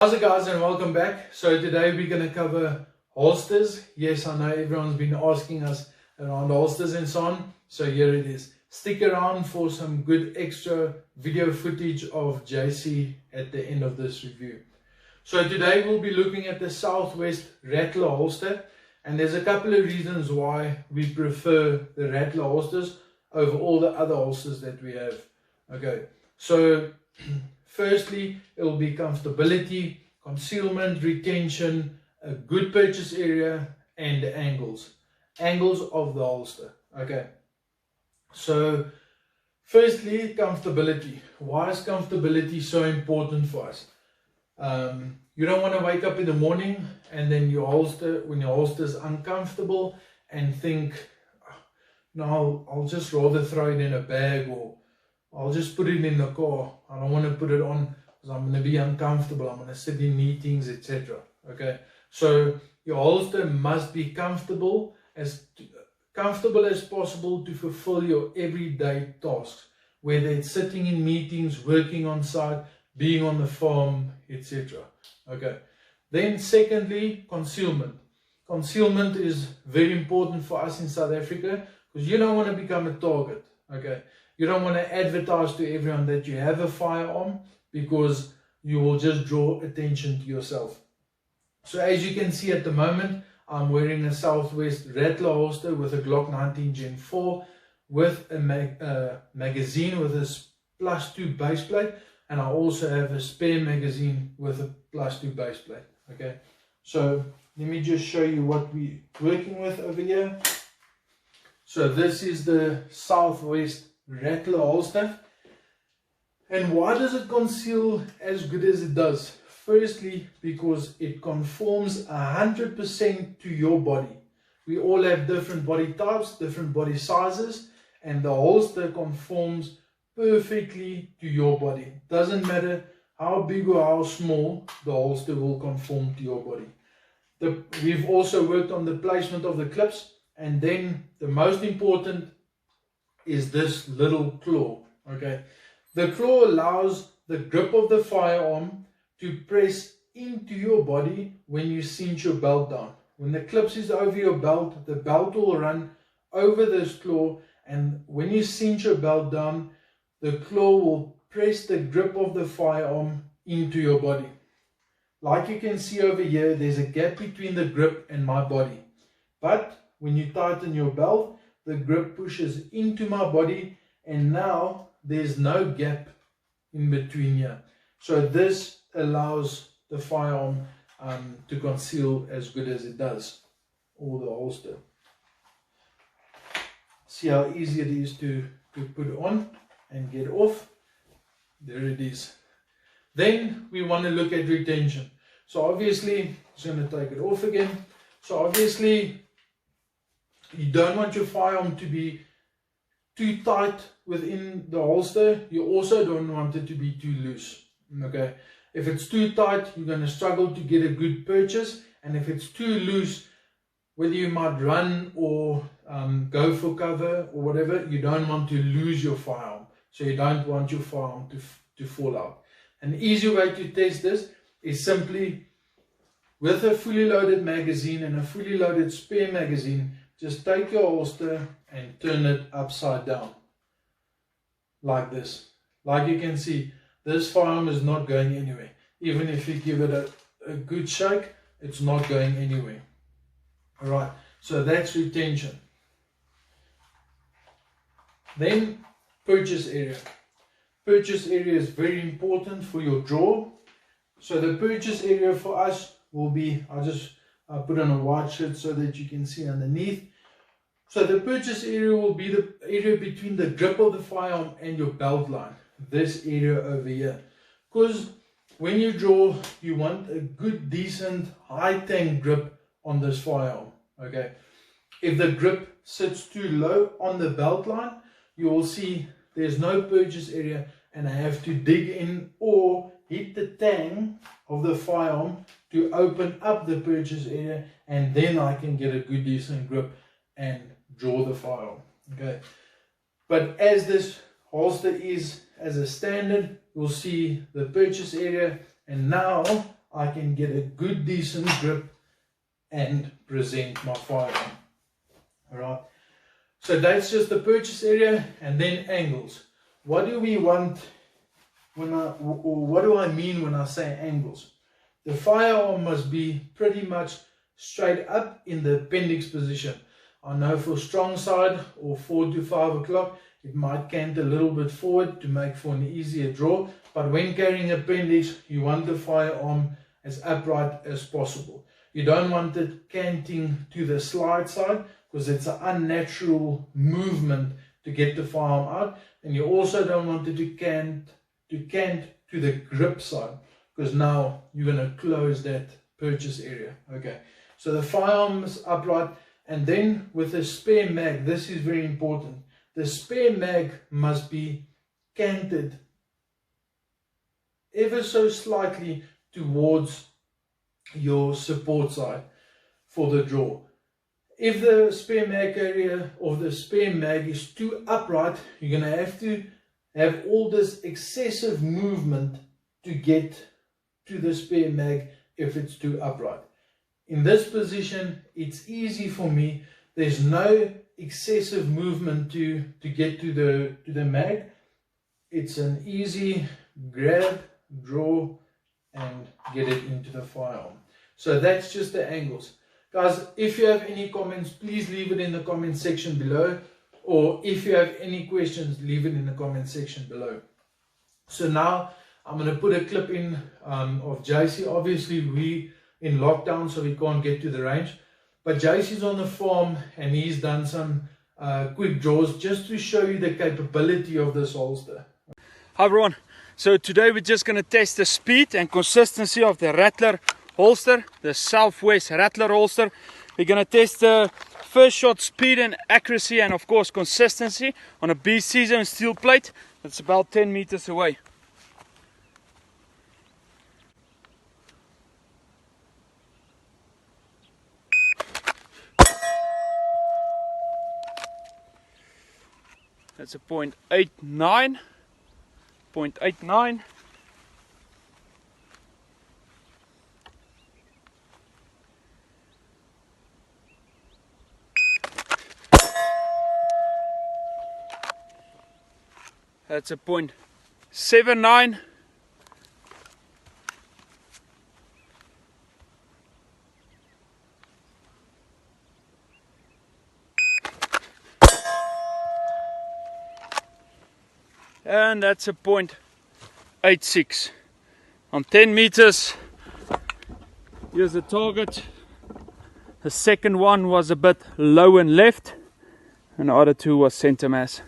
How's it guys, and welcome back. So today we're going to cover holsters. Yes, I know everyone's been asking us around holsters and so on. So here it is. Stick around for some good extra video footage of JC at the end of this review. So today we'll be looking at the Southwest Rattler holster. And there's a couple of reasons why we prefer the Rattler holsters over all the other holsters that we have. Okay, so firstly, it will be comfortability, concealment, retention, a good purchase area, and the angles of the holster. Okay, so firstly, comfortability. Why is comfortability so important for us? You don't want to wake up in the morning and then when your holster is uncomfortable and think, no, I'll just rather throw it in a bag, or I'll just put it in the car. I don't want to put it on because I'm going to be uncomfortable. I'm going to sit in meetings, etc. Okay, so your holster must be comfortable as possible to fulfill your everyday tasks, whether it's sitting in meetings, working on site, being on the farm, etc. Okay. Then secondly, concealment. Concealment is very important for us in South Africa because you don't want to become a target. Okay. You don't want to advertise to everyone that you have a firearm because you will just draw attention to yourself. So as you can see at the moment, I'm wearing a Southwest Rattler holster with a Glock 19 Gen 4 with a magazine with a +2 base plate, and I also have a spare magazine with a +2 base plate. Okay, so let me just show you what we're working with over here. So this is the Southwest Rattler holster. And why does it conceal as good as it does? Firstly, because it conforms 100% to your body. We all have different body types, different body sizes, and the holster conforms perfectly to your body. Doesn't matter how big or how small, the holster will conform to your body. We've also worked on the placement of the clips, and then the most important is this little claw. Okay, the claw allows the grip of the firearm to press into your body when you cinch your belt down. When the clips is over your belt, the belt will run over this claw, and when you cinch your belt down, the claw will press the grip of the firearm into your body. Like you can see over here, there's a gap between the grip and my body. But when you tighten your belt, the grip pushes into my body, and now there's no gap in between here. So this allows the firearm to conceal as good as it does, or the holster. See how easy it is to put on and get off. There it is. Then we want to look at retention. So obviously, I'm just going to take it off again. So obviously, you don't want your firearm to be too tight within the holster. You also don't want it to be too loose. Okay, if it's too tight, you're going to struggle to get a good purchase. And if it's too loose, whether you might run or go for cover or whatever, you don't want to lose your firearm. So you don't want your firearm to fall out. An easy way to test this is simply with a fully loaded magazine and a fully loaded spare magazine, just take your holster and turn it upside down like this. Like you can see, this firearm is not going anywhere. Even if you give it a good shake, it's not going anywhere. Alright, so that's retention. Then purchase area. Purchase area is very important for your draw. So the purchase area for us will be, I'll put on a white shirt so that you can see underneath. So the purchase area will be the area between the grip of the firearm and your belt line. This area over here. Because when you draw, you want a good, decent, high tank grip on this firearm. Okay. If the grip sits too low on the belt line, you will see there's no purchase area, and I have to dig in or hit the tang of the firearm to open up the purchase area, and then I can get a good, decent grip and draw the firearm. Okay, but as this holster is as a standard, you'll see the purchase area, and now I can get a good decent grip and present my firearm. Alright, so that's just the purchase area. And then angles. What do we want when what do I mean when I say angles? The firearm must be pretty much straight up in the appendix position. I know for strong side or 4 to 5 o'clock, it might cant a little bit forward to make for an easier draw. But when carrying appendix, you want the firearm as upright as possible. You don't want it canting to the slide side, because it's an unnatural movement to get the firearm out. And you also don't want it to cant to the grip side, because now you're going to close that purchase area. Okay, so the firearm is upright. And then with the spare mag, this is very important. The spare mag must be canted ever so slightly towards your support side for the draw. If the spare mag area or the spare mag is too upright, you're going to have all this excessive movement to get to the spare mag if it's too upright. In this position, it's easy for me. There's no excessive movement to get to the mag. It's an easy grab, draw, and get it into the firearm. So that's just the angles. Guys, if you have any comments, please leave it in the comment section below. Or if you have any questions, leave it in the comment section below. So now I'm going to put a clip in of JC. Obviously, we in lockdown, so we can't get to the range. But JC's on the farm and he's done some quick draws just to show you the capability of this holster. Hi everyone, so today we're just going to test the speed and consistency of the Rattler holster, the Southwest Rattler holster. We're going to test the first shot speed and accuracy and of course consistency on a beast season steel plate that's about 10 meters away. That's a 0.89. 0.89. That's a 0.79. And that's a 0.86 on 10 meters. Here's the target. The second one was a bit low and left, and the other two was center mass.